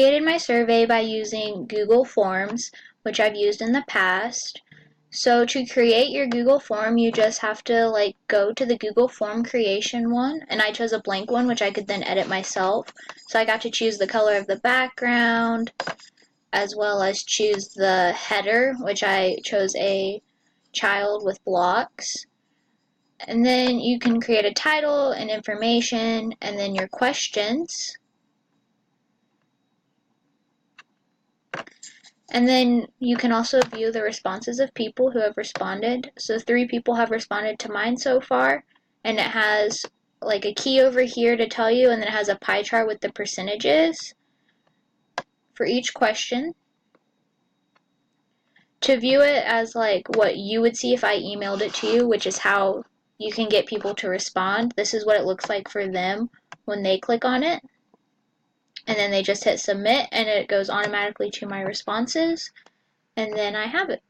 Created my survey by using Google Forms, which I've used in the past. So to create your Google form, you just have to go to the Google form creation one, and I chose a blank one, which I could then edit myself. So I got to choose the color of the background, as well as choose the header, which I chose a child with blocks. And then you can create a title and information, and then your questions. And then you can also view the responses of people who have responded. So 3 people have responded to mine so far, and it has like a key over here to tell you, and then it has a pie chart with the percentages for each question. To view it as like what you would see if I emailed it to you, which is how you can get people to respond, this is what it looks like for them when they click on it. And then they just hit submit, and it goes automatically to my responses, and then I have it.